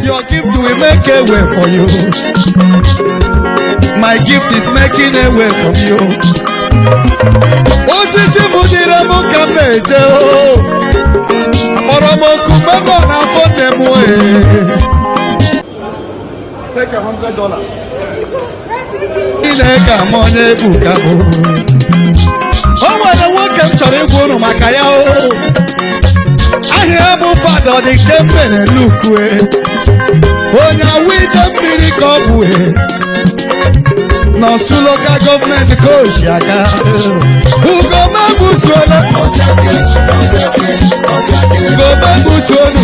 Your gift will make a way for you. My gift is making a way from you. Osiji mudire mukameje o. Oromoku memo na phone mu e. Take $100. Ile ka monye Ebuka bo. O nwere nwoke m chọrọ ịgwa unu maka ya o. Ahịa bụ fada dị kemgbe n'elukwe. Onye awide mmiri ka ọ bụ e. N'Ọsụ local government ka o si aga. Ugome busuola. Ugome busuolu.